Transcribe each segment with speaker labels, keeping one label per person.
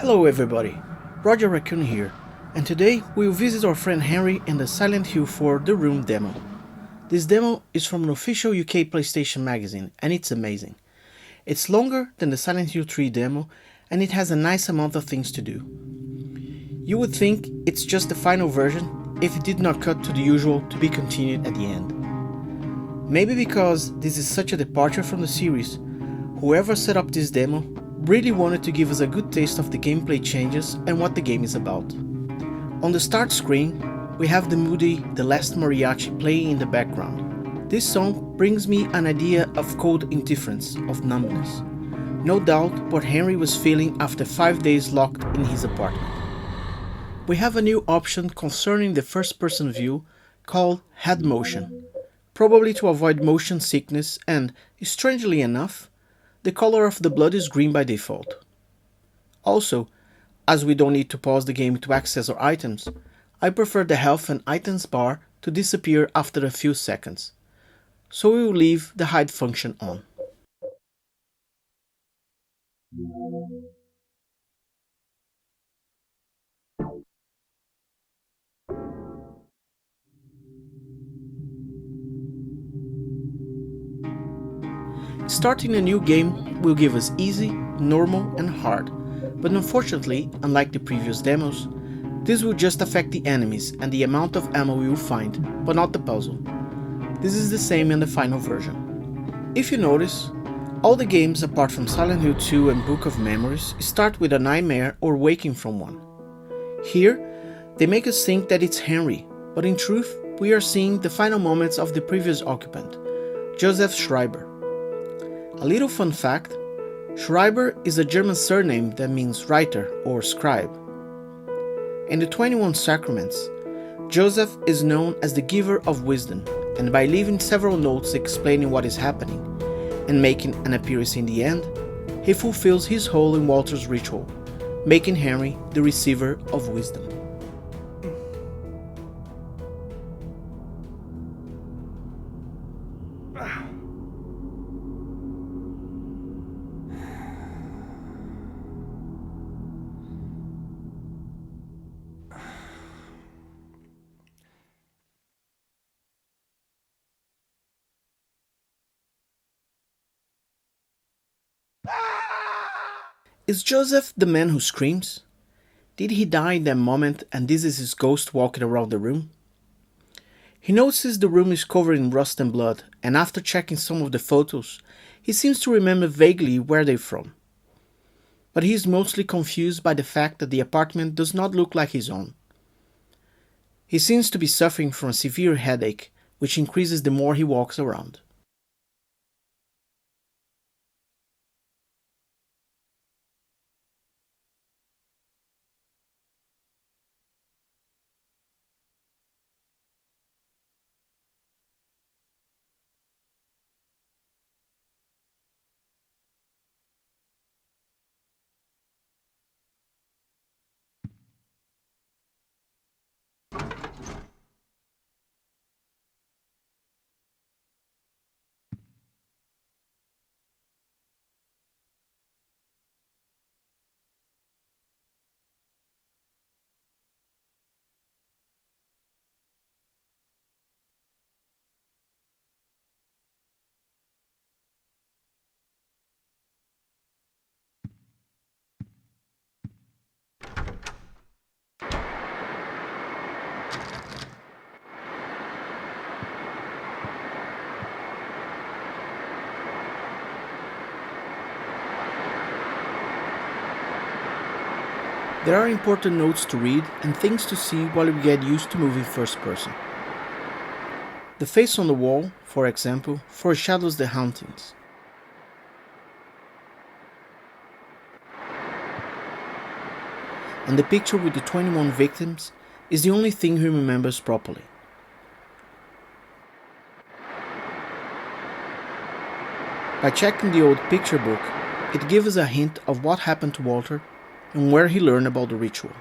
Speaker 1: Hello everybody, Raccoon here, and today we'll visit our friend Henry in the Silent Hill 4 The Room demo. This demo is from an official UK PlayStation magazine, and it's amazing. It's longer than the Silent Hill 3 demo, and it has a nice amount of things to do. You would think it's just the final version if it did not cut to the usual to be continued at the end. Maybe because this is such a departure from the series, whoever set up this demo really wanted to give us a good taste of the gameplay changes and what the game is about. On the start screen, we have the moody The Last Mariachi playing in the background. This song brings me an idea of cold indifference, of numbness. No doubt what Henry was feeling after 5 days locked in his apartment. We have a new option concerning the first person view called Head Motion, probably to avoid motion sickness, and, strangely enough, the color of the blood is green by default. Also, as we don't need to pause the game to access our items, I prefer the health and items bar to disappear after a few seconds, so we will leave the hide function on. Starting a new game will give us easy, normal and hard, but unfortunately, unlike the previous demos, this will just affect the enemies and the amount of ammo we will find, but not the puzzle. This is the same in the final version. If you notice, all the games apart from Silent Hill 2 and Book of Memories start with a nightmare or waking from one. Here, they make us think that it's Henry, but in truth, we are seeing the final moments of the previous occupant, Joseph Schreiber. A little fun fact, Schreiber is a German surname that means writer or scribe. In the 21 Sacraments, Joseph is known as the giver of wisdom, and by leaving several notes explaining what is happening and making an appearance in the end, he fulfills his role in Walter's ritual, making Henry the receiver of wisdom. Is Joseph the man who screams? Did he die in that moment and this is his ghost walking around the room? He notices the room is covered in rust and blood, and after checking some of the photos, he seems to remember vaguely where they're from. But he is mostly confused by the fact that the apartment does not look like his own. He seems to be suffering from a severe headache, which increases the more he walks around. There are important notes to read and things to see while we get used to moving first person. The face on the wall, for example, foreshadows the hauntings. And the picture with the 21 victims is the only thing he remembers properly. By checking the old picture book, it gives us a hint of what happened to Walter and where he learned about the ritual.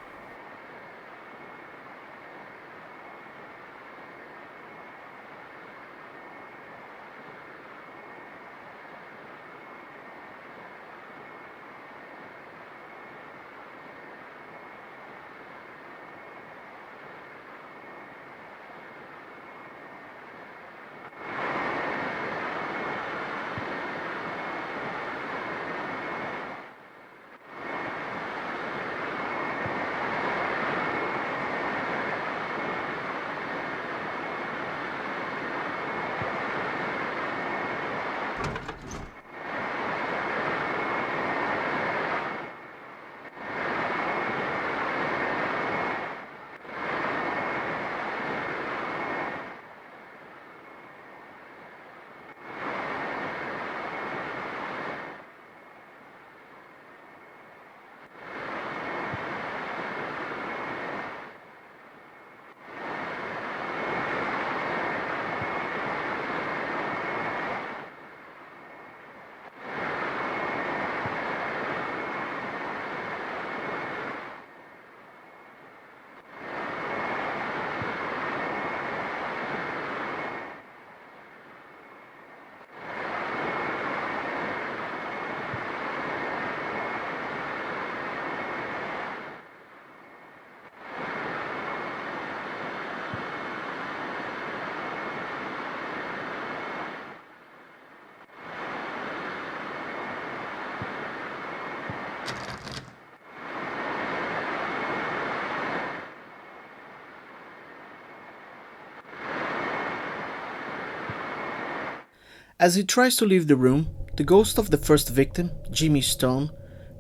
Speaker 1: As he tries to leave the room, the ghost of the first victim, Jimmy Stone,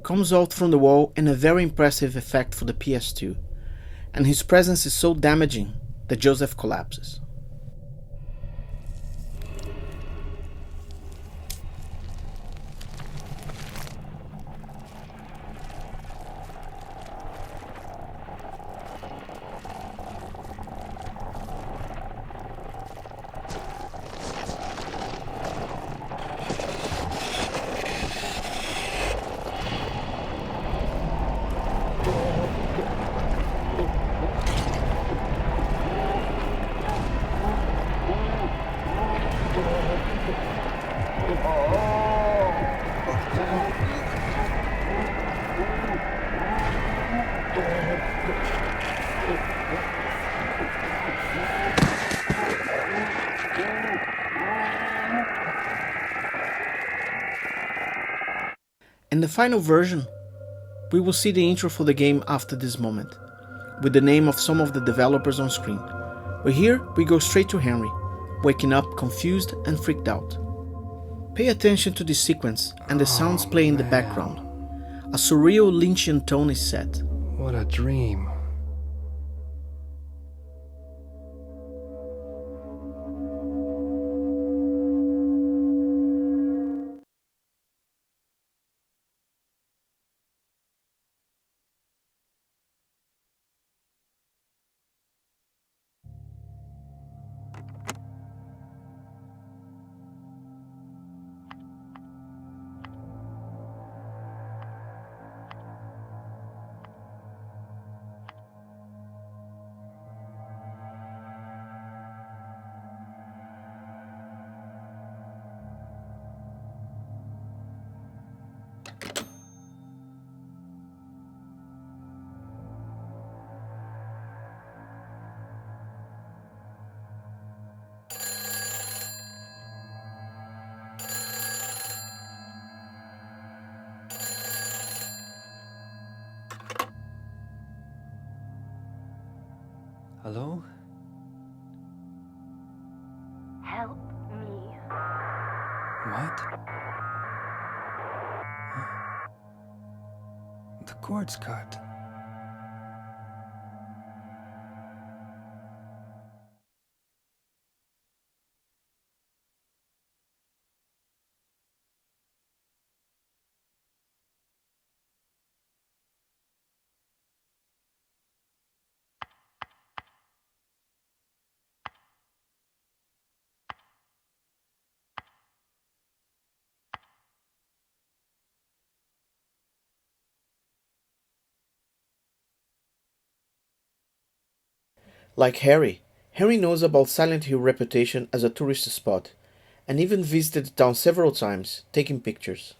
Speaker 1: comes out from the wall in a very impressive effect for the PS2, and his presence is so damaging that Joseph collapses. In the final version, we will see the intro for the game after this moment, with the name of some of the developers on screen. But here we go straight to Henry, waking up confused and freaked out. Pay attention to this sequence and the sounds play in the background. A surreal Lynchian tone is set.
Speaker 2: What a dream. Hello?
Speaker 3: Help me.
Speaker 2: What? The cord's cut.
Speaker 1: Like Harry knows about Silent Hill reputation as a tourist spot, and even visited the town several times, taking pictures.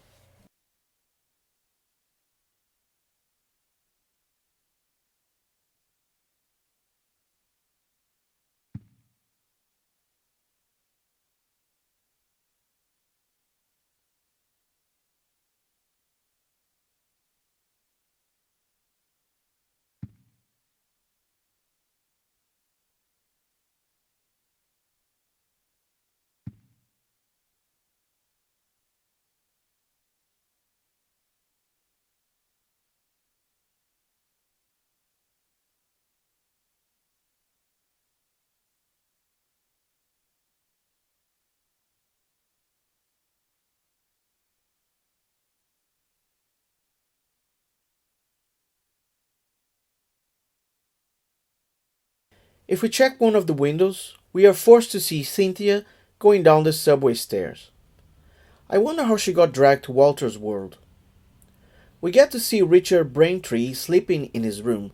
Speaker 1: If we check one of the windows, we are forced to see Cynthia going down the subway stairs. I wonder how she got dragged to Walter's world. We get to see Richard Braintree sleeping in his room,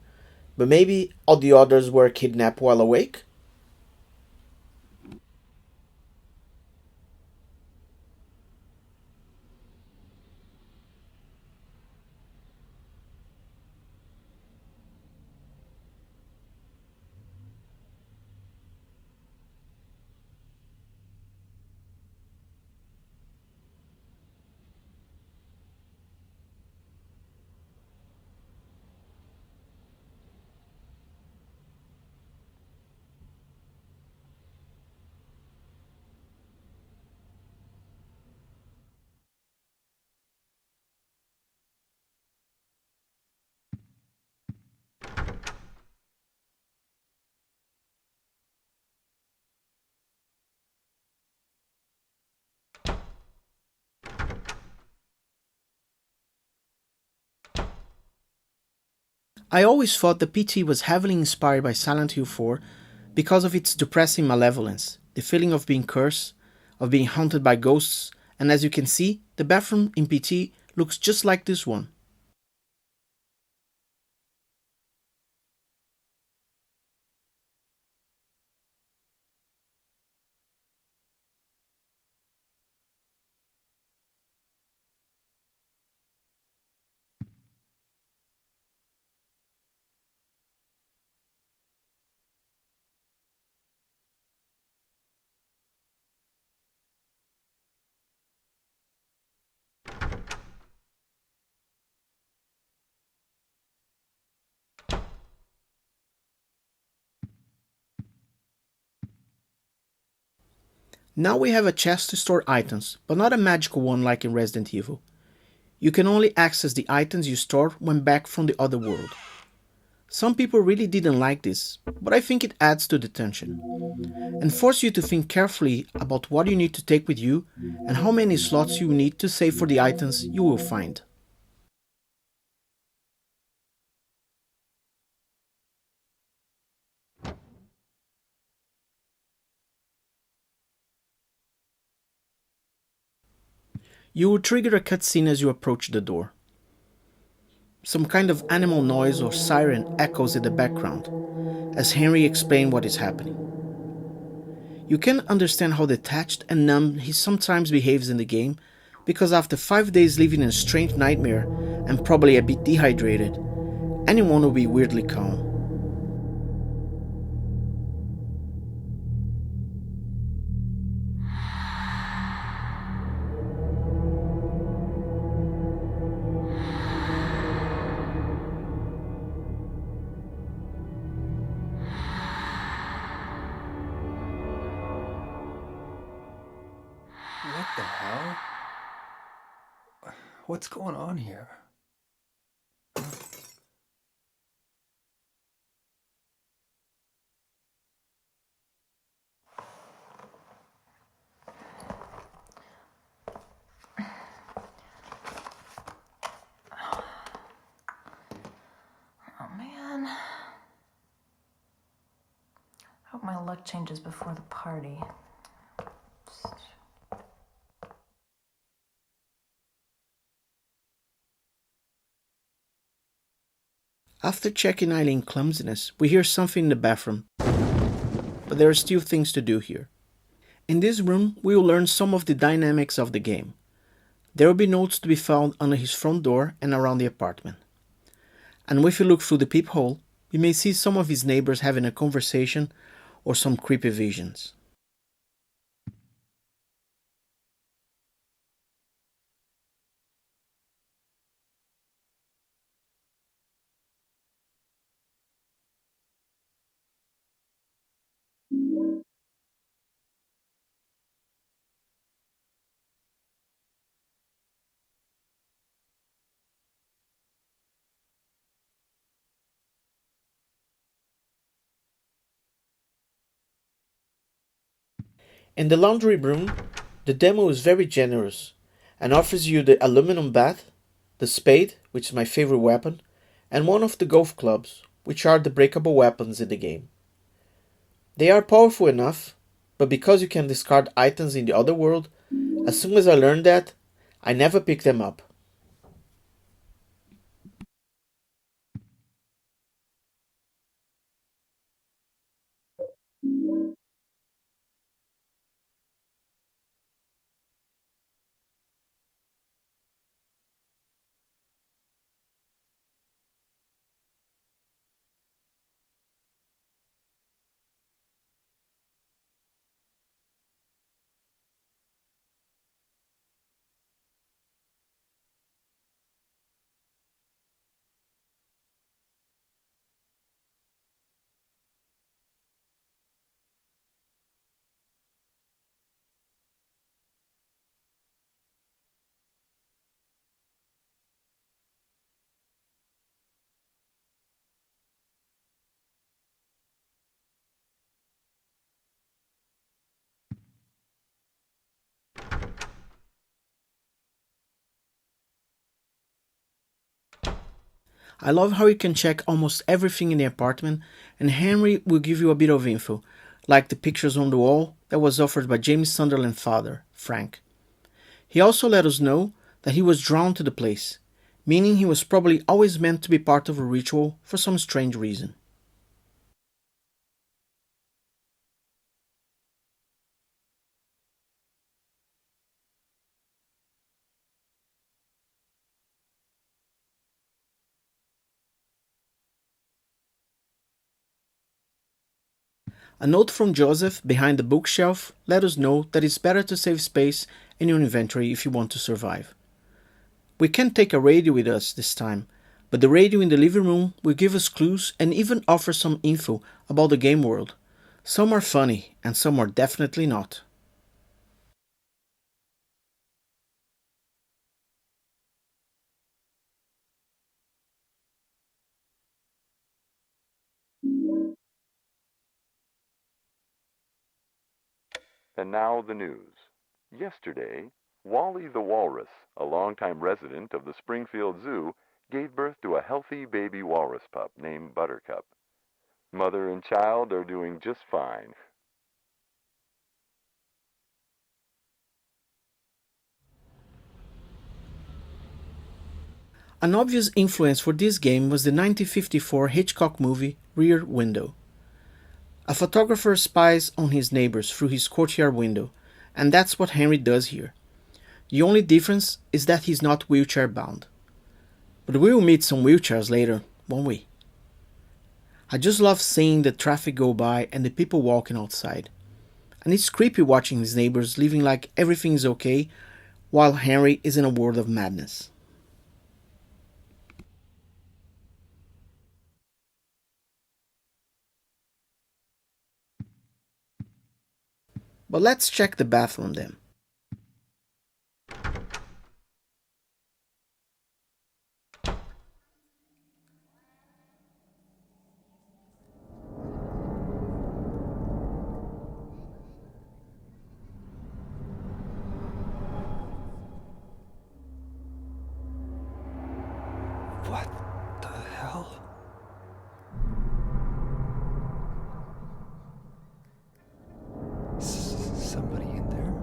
Speaker 1: but maybe all the others were kidnapped while awake? I always thought the PT was heavily inspired by Silent Hill 4 because of its depressing malevolence, the feeling of being cursed, of being haunted by ghosts, and as you can see, the bathroom in PT looks just like this one. Now we have a chest to store items, but not a magical one like in Resident Evil. You can only access the items you store when back from the other world. Some people really didn't like this, but I think it adds to the tension, and forces you to think carefully about what you need to take with you and how many slots you need to save for the items you will find. You will trigger a cutscene as you approach the door. Some kind of animal noise or siren echoes in the background as Henry explains what is happening. You can understand how detached and numb he sometimes behaves in the game because after 5 days living in a strange nightmare and probably a bit dehydrated, anyone will be weirdly calm.
Speaker 2: What the hell? What's going on here?
Speaker 4: Oh man. Hope my luck changes before the party.
Speaker 1: After checking Eileen's clumsiness, we hear something in the bathroom, but there are still things to do here. In this room, we will learn some of the dynamics of the game. There will be notes to be found under his front door and around the apartment. And if you look through the peephole, we may see some of his neighbors having a conversation or some creepy visions. In the laundry room, the demo is very generous and offers you the aluminum bat, the spade, which is my favorite weapon, and one of the golf clubs, which are the breakable weapons in the game. They are powerful enough, but because you can discard items in the other world, as soon as I learned that, I never picked them up. I love how you can check almost everything in the apartment, and Henry will give you a bit of info, like the pictures on the wall that was offered by James Sunderland's father, Frank. He also let us know that he was drawn to the place, meaning he was probably always meant to be part of a ritual for some strange reason. A note from Joseph behind the bookshelf let us know that it's better to save space in your inventory if you want to survive. We can't take a radio with us this time, but the radio in the living room will give us clues and even offer some info about the game world. Some are funny and some are definitely not.
Speaker 5: And now the news. Yesterday, Wally the walrus, a longtime resident of the Springfield Zoo, gave birth to a healthy baby walrus pup named Buttercup. Mother and child are doing just fine.
Speaker 1: An obvious influence for this game was the 1954 Hitchcock movie Rear Window. A photographer spies on his neighbors through his courtyard window, and that's what Henry does here. The only difference is that he's not wheelchair bound. But we'll meet some wheelchairs later, won't we? I just love seeing the traffic go by and the people walking outside. And it's creepy watching his neighbors living like everything is okay while Henry is in a world of madness. But let's check the bathroom then.
Speaker 2: What the hell? Somebody in there?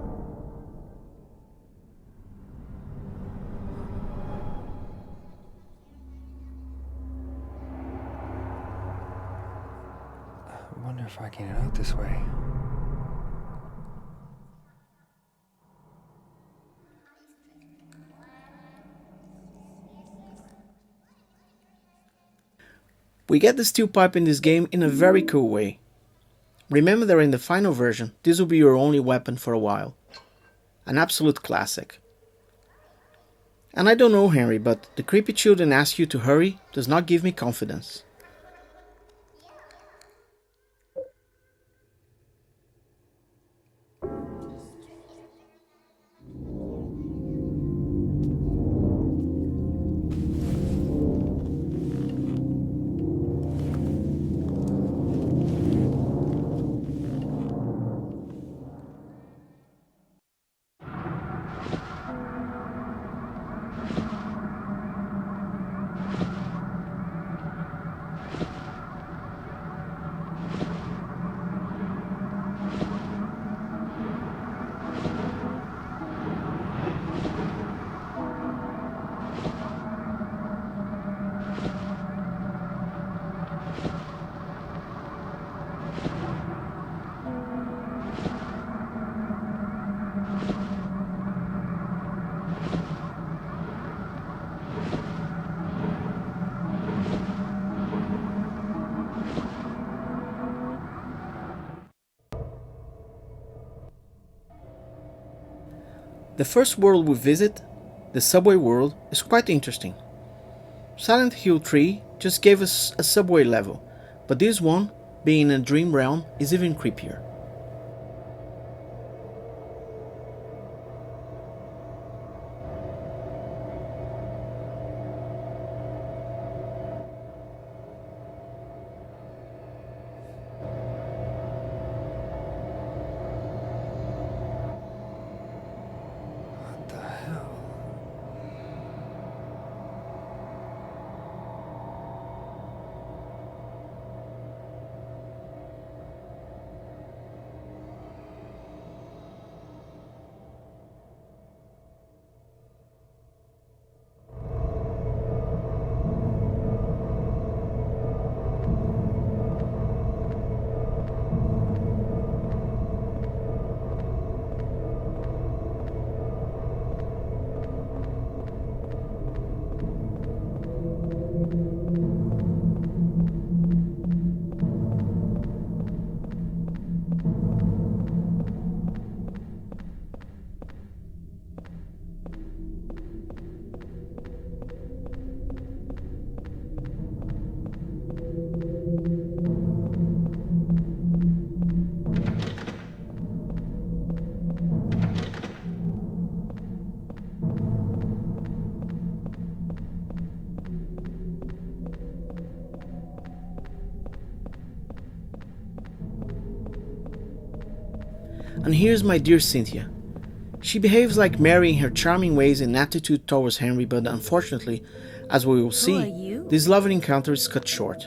Speaker 2: I wonder if I can get out this way.
Speaker 1: We get the steel pipe in this game in a very cool way. Remember that in the final version, this will be your only weapon for a while. An absolute classic. And I don't know, Henry, but the creepy children ask you to hurry does not give me confidence. The first world we visit, the subway world, is quite interesting. Silent Hill 3 just gave us a subway level, but this one, being in a dream realm, is even creepier.
Speaker 2: What the hell?
Speaker 1: And here's my dear Cynthia. She behaves like Mary in her charming ways and attitude towards Henry, but unfortunately, as we will
Speaker 6: are
Speaker 1: see,
Speaker 6: you?
Speaker 1: this loving encounter is cut short.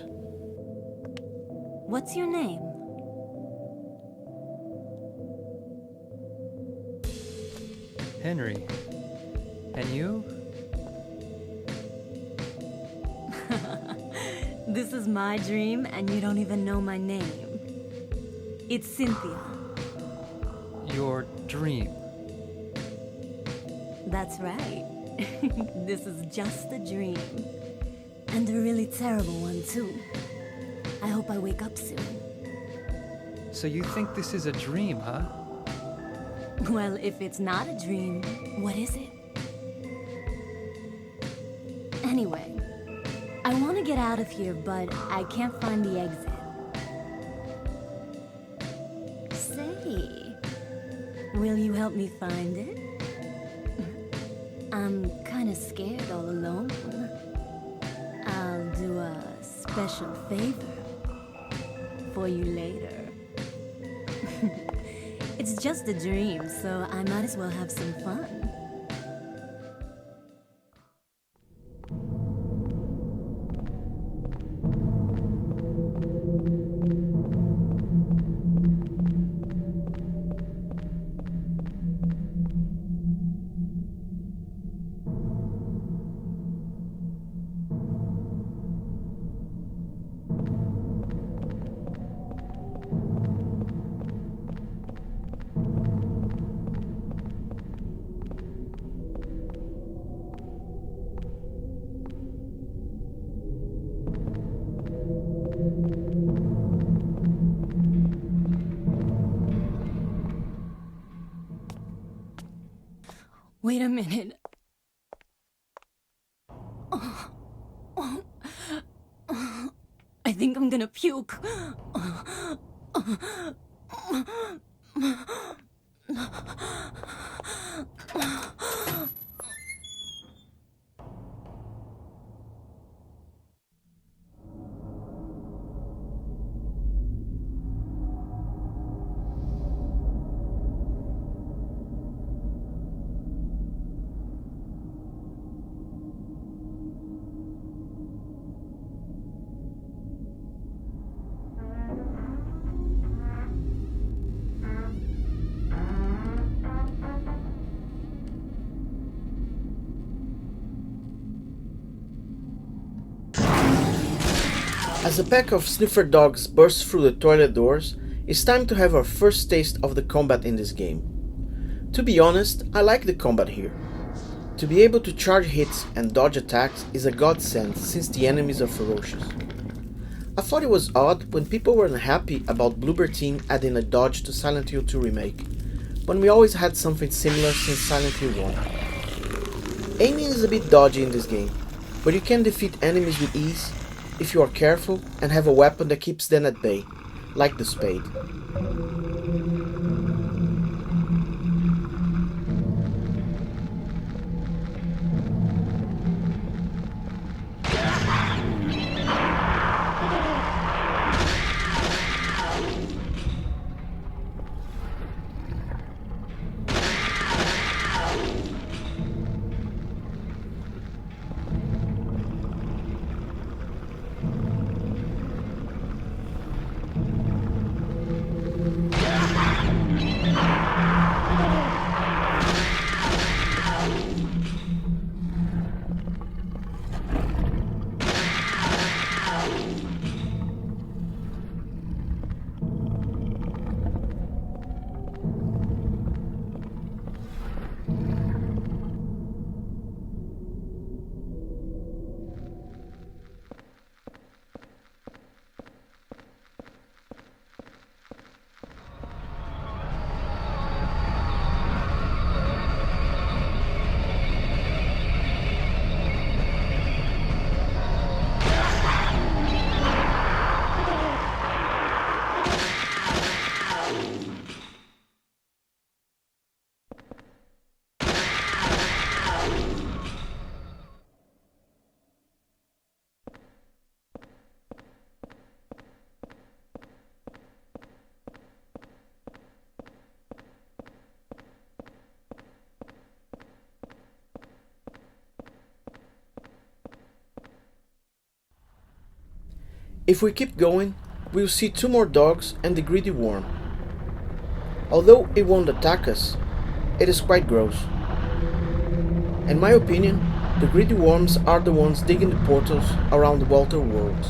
Speaker 6: What's your name?
Speaker 2: Henry. And you?
Speaker 6: This is my dream, and you don't even know my name. It's Cynthia.
Speaker 2: Your dream.
Speaker 6: That's right. This is just a dream. And a really terrible one, too. I hope I wake up soon.
Speaker 2: So you think this is a dream, huh?
Speaker 6: Well, if it's not a dream, what is it? Anyway, I want to get out of here, but I can't find the exit. Say, will you help me find it? I'm kind of scared all alone. I'll do a special favor for you later. It's just a dream, so I might as well have some fun. Wait a minute. I think I'm gonna puke.
Speaker 1: As a pack of sniffer dogs bursts through the toilet doors, it's time to have our first taste of the combat in this game. To be honest, I like the combat here. To be able to charge hits and dodge attacks is a godsend since the enemies are ferocious. I thought it was odd when people were unhappy about Bloober Team adding a dodge to Silent Hill 2 Remake, but we always had something similar since Silent Hill 1. Aiming is a bit dodgy in this game, but you can defeat enemies with ease if you are careful and have a weapon that keeps them at bay, like the spade. If we keep going, we'll see 2 more dogs and the greedy worm. Although it won't attack us, it is quite gross. In my opinion, the greedy worms are the ones digging the portals around Walter worlds.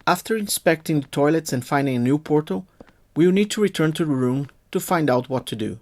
Speaker 1: After inspecting the toilets and finding a new portal, we will need to return to the room to find out what to do.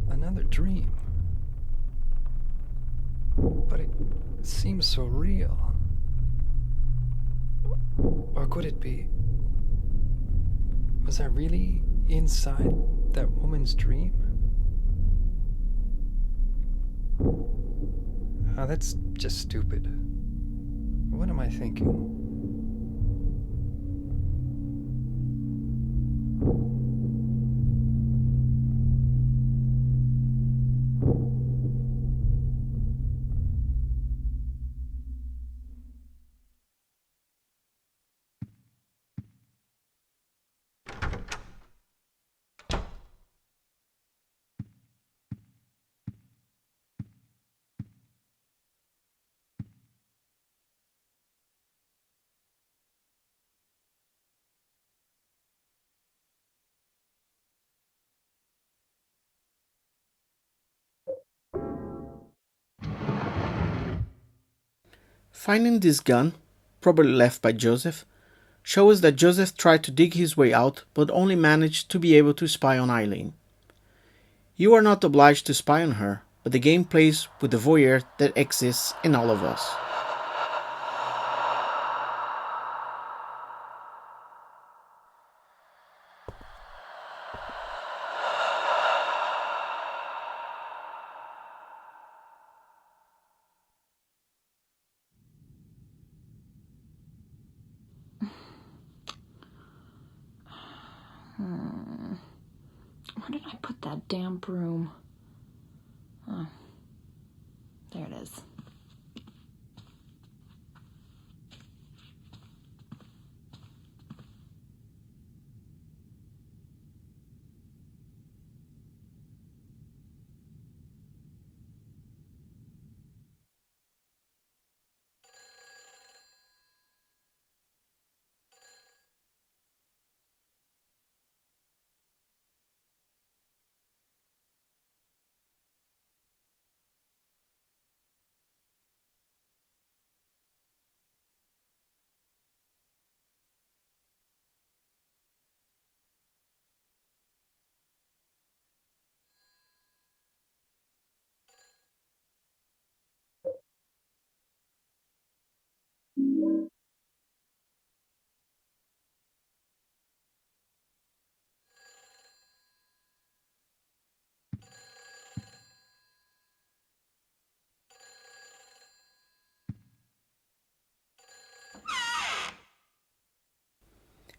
Speaker 2: Another dream. But it seems so real. Or could it be? Was I really inside that woman's dream? Oh, that's just stupid. What am I thinking?
Speaker 1: Finding this gun, probably left by Joseph, shows that Joseph tried to dig his way out but only managed to be able to spy on Eileen. You are not obliged to spy on her, but the game plays with the voyeur that exists in all of us.
Speaker 4: Where did I put that damn broom? Oh, there it is.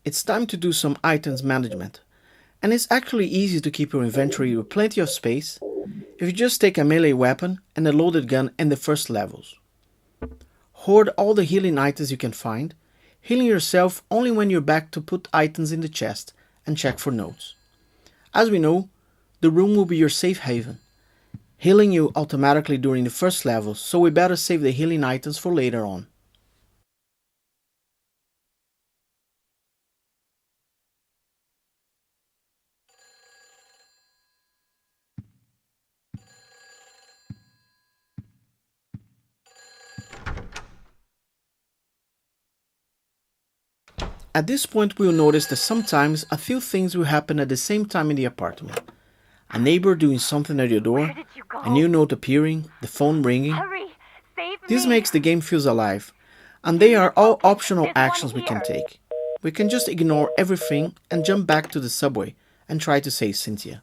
Speaker 1: It's time to do some items management, and it's actually easy to keep your inventory with plenty of space if you just take a melee weapon and a loaded gun in the first levels. Hoard all the healing items you can find, healing yourself only when you're back to put items in the chest and check for notes. As we know, the room will be your safe haven, healing you automatically during the first level, so we better save the healing items for later on. At this point we will notice that sometimes a few things will happen at the same time in the apartment. A neighbor doing something at your door,
Speaker 3: Where did you go?
Speaker 1: a new note appearing, the phone ringing.
Speaker 3: Hurry! Save
Speaker 1: This
Speaker 3: me!
Speaker 1: makes the game feels alive, and they are all
Speaker 3: Okay,
Speaker 1: optional
Speaker 3: there's one
Speaker 1: actions we can
Speaker 3: here.
Speaker 1: take. We can just ignore everything and jump back to the subway and try to save Cynthia.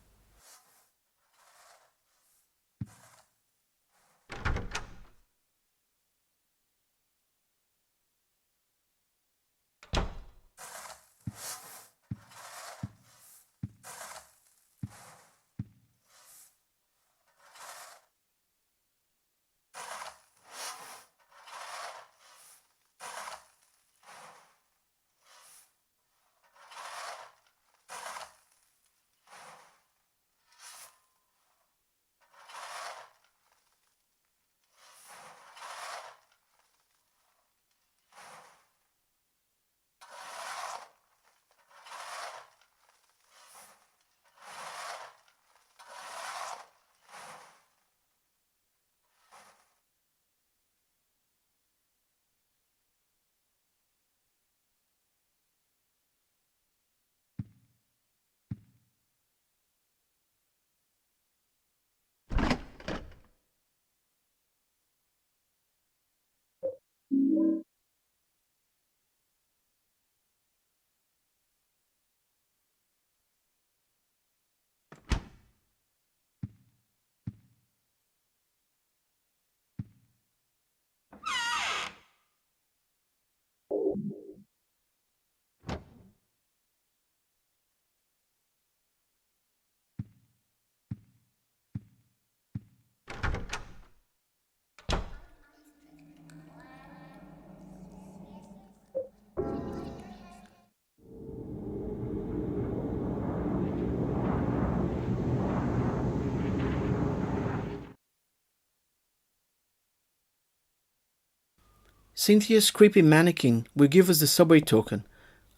Speaker 1: Cynthia's creepy mannequin will give us the subway token,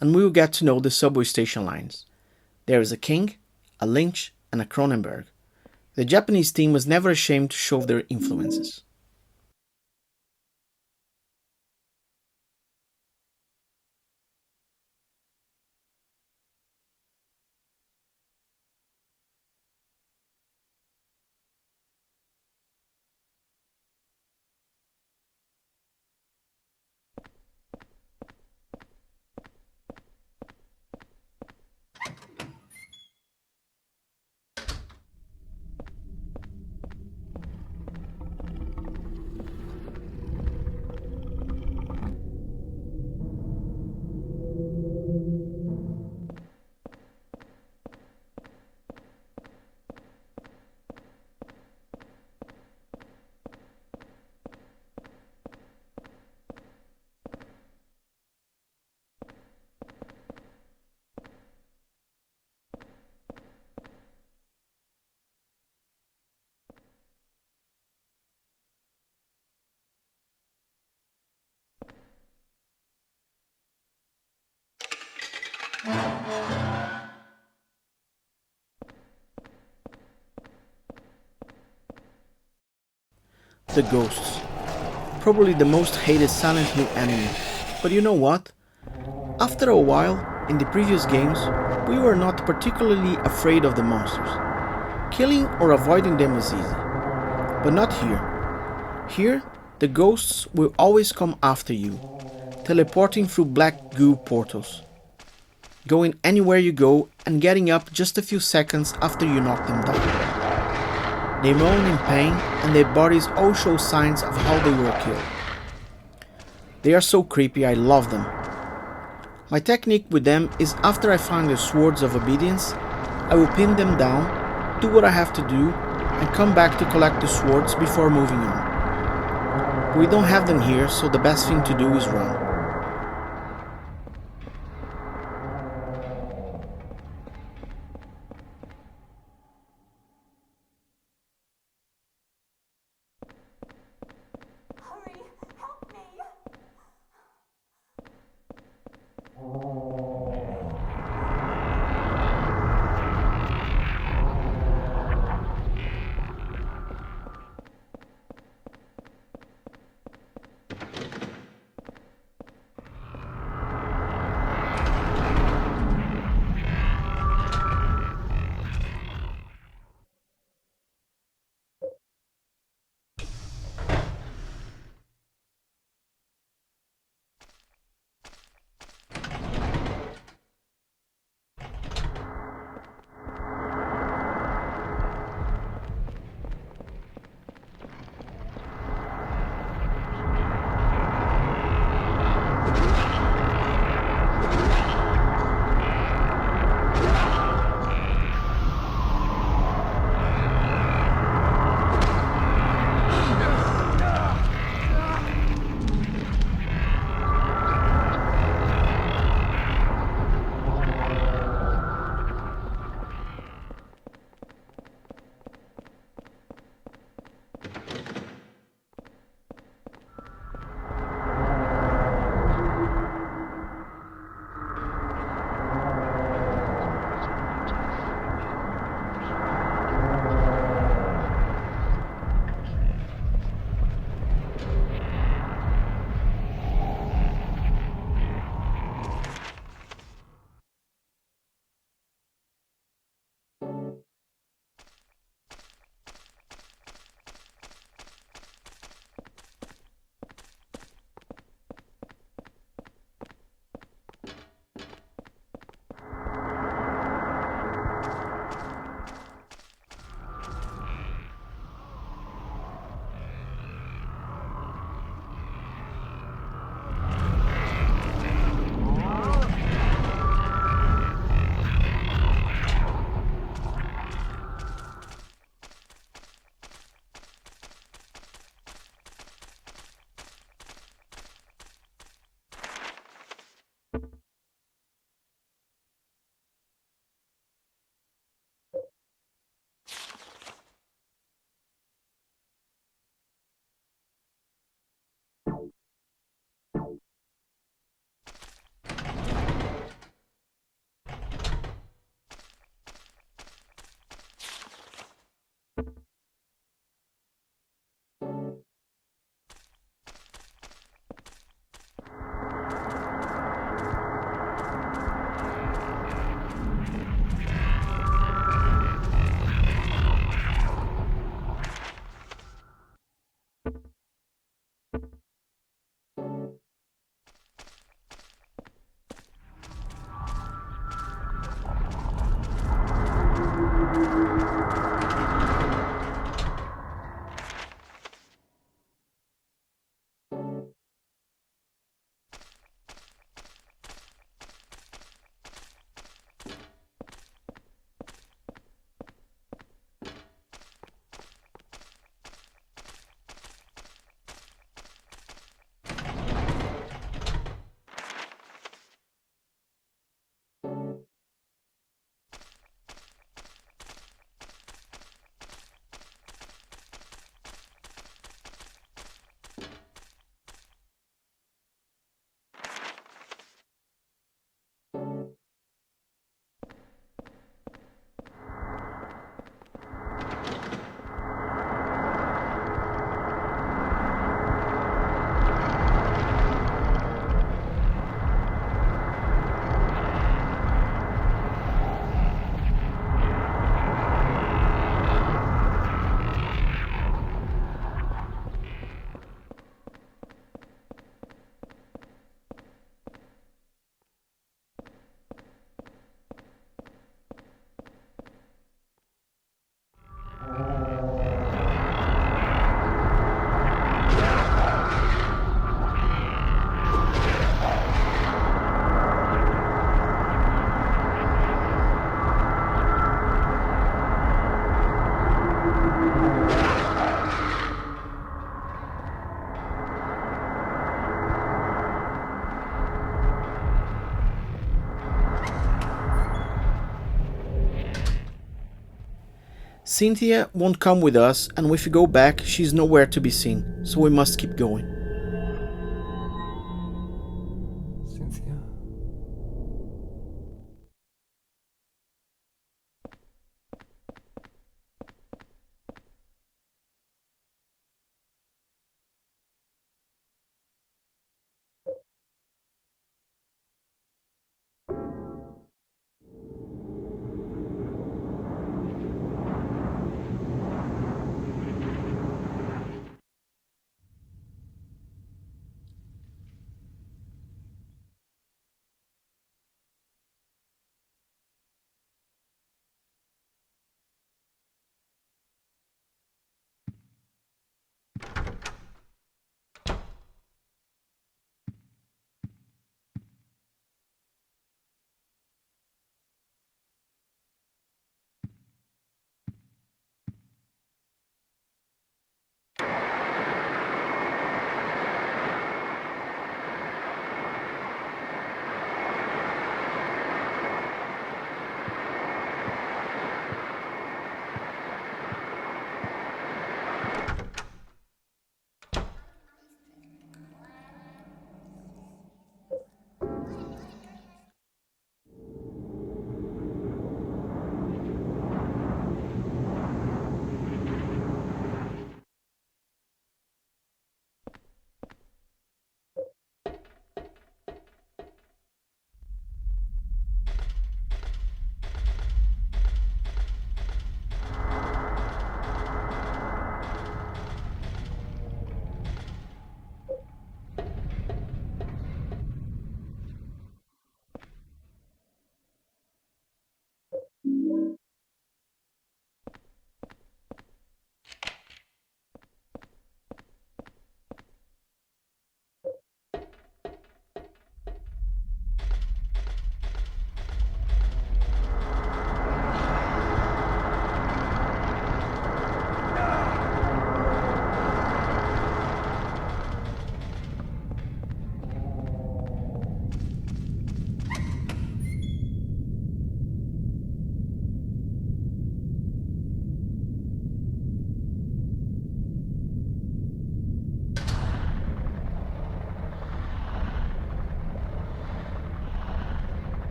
Speaker 1: and we will get to know the subway station lines. There is a King, a Lynch, and a Cronenberg. The Japanese team was never ashamed to show their influences. The ghosts. Probably the most hated Silent Hill enemy. But you know what? After a while, in the previous games, we were not particularly afraid of the monsters. Killing or avoiding them was easy. But not here. Here, the ghosts will always come after you, teleporting through black goo portals, going anywhere you go and getting up just a few seconds after you knock them down. They moan in pain and their bodies all show signs of how they were killed. They are so creepy, I love them. My technique with them is after I find the swords of obedience, I will pin them down, do what I have to do, and come back to collect the swords before moving on. But we don't have them here, so the best thing to do is run.
Speaker 3: Hurry, help me!
Speaker 1: Cynthia won't come with us, and if we go back, she's nowhere to be seen, so we must keep going.
Speaker 2: Cynthia?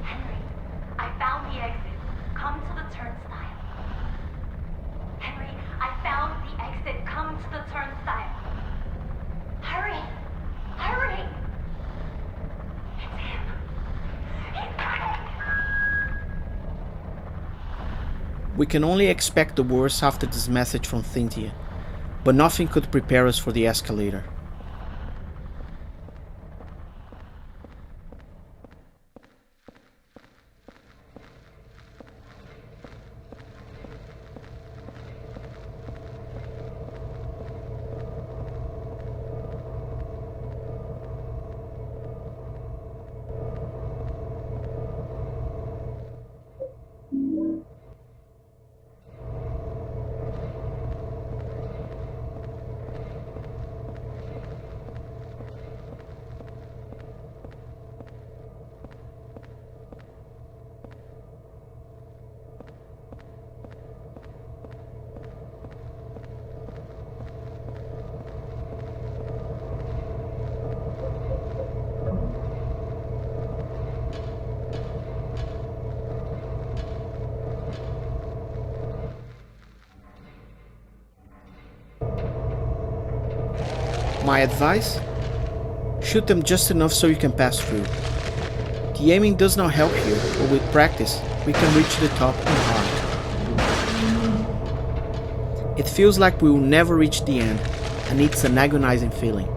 Speaker 3: Henry, I found the exit. Come to the turnstile. Henry, I found the exit. Come to the turnstile. Hurry! Hurry! It's him. He's coming!
Speaker 1: We can only expect the worst after this message from Cynthia, but nothing could prepare us for the escalator. My advice? Shoot them just enough so you can pass through. The aiming does not help here, but with practice, we can reach the top and hard. It feels like we will never reach the end, and it's an agonizing feeling.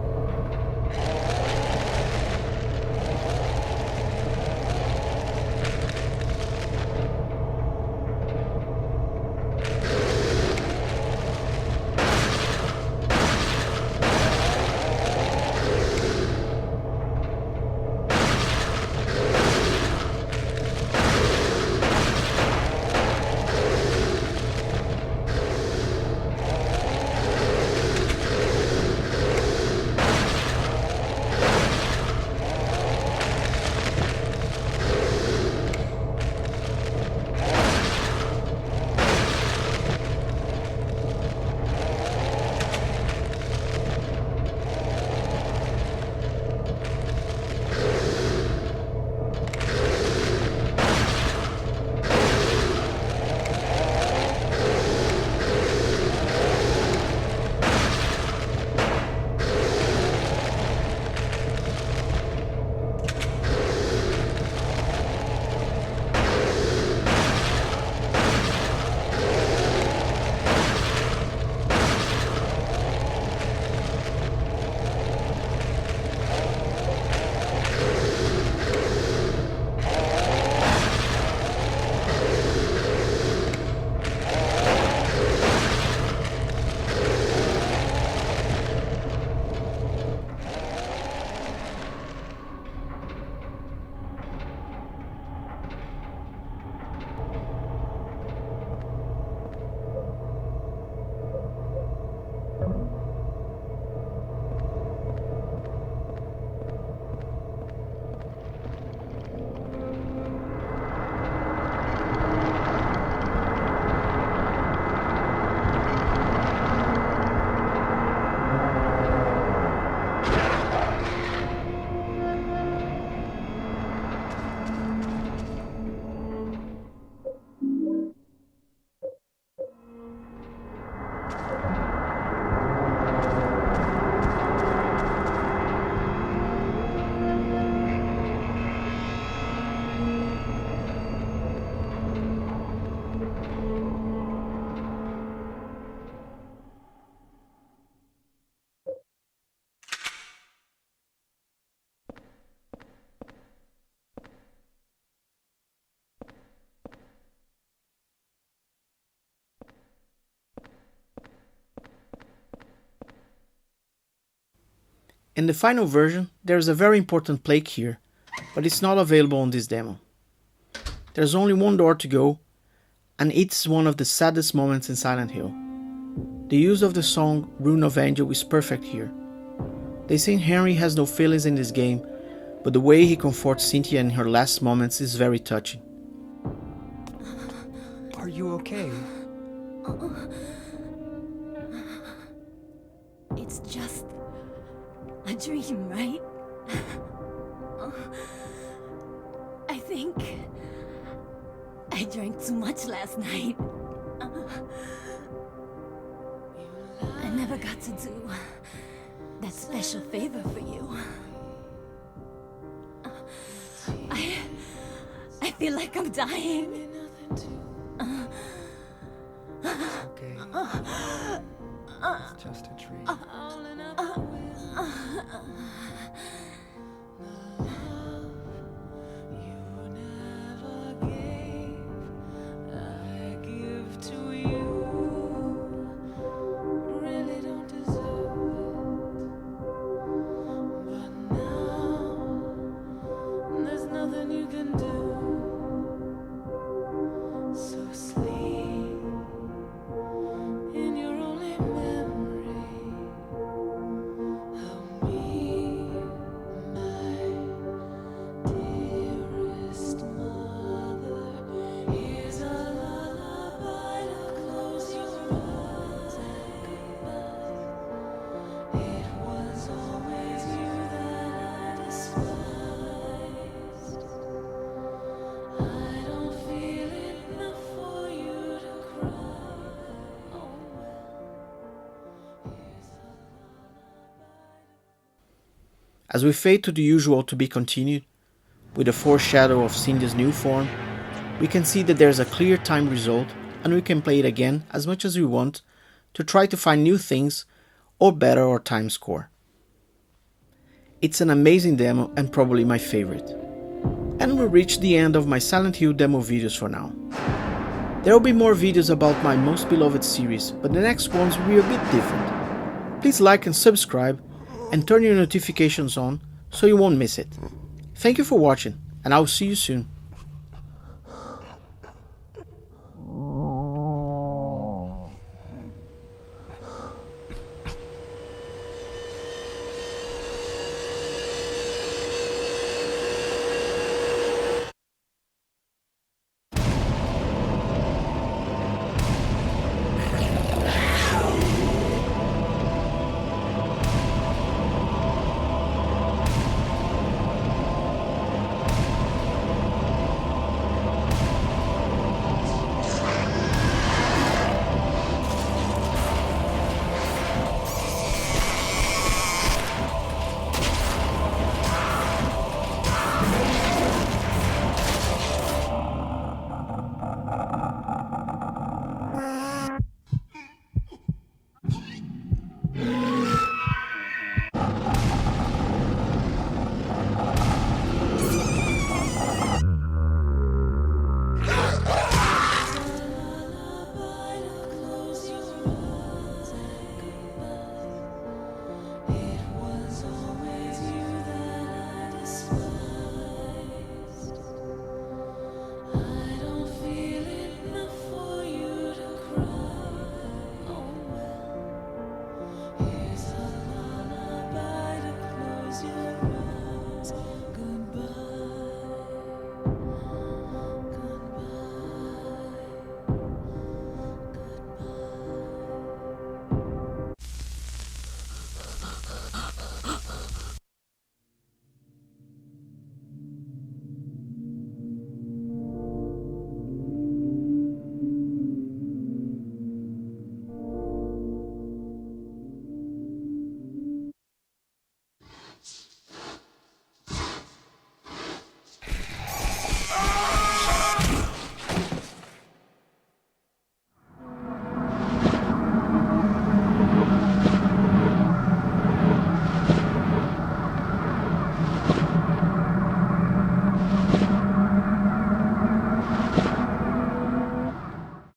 Speaker 1: In the final version, there is a very important plaque here, but it's not available on this demo. There's only one door to go, and it's one of the saddest moments in Silent Hill. The use of the song Rune of Angel is perfect here. They say Henry has no feelings in this game, but the way he comforts Cynthia in her last moments is very touching.
Speaker 2: Are you okay?
Speaker 6: It's just a dream, right? I think I drank too much last night. I never got to do that special favor for you. I feel like I'm dying.
Speaker 2: It's okay. It's just a dream.
Speaker 1: As we fade to the usual to be continued, with a foreshadow of Cindy's new form, we can see that there's a clear time result and we can play it again as much as we want to try to find new things or better our time score. It's an amazing demo and probably my favorite. And we reached the end of my Silent Hill demo videos for now. There will be more videos about my most beloved series, but the next ones will be a bit different. Please like and subscribe and turn your notifications on so you won't miss it. Thank you for watching, and I'll see you soon.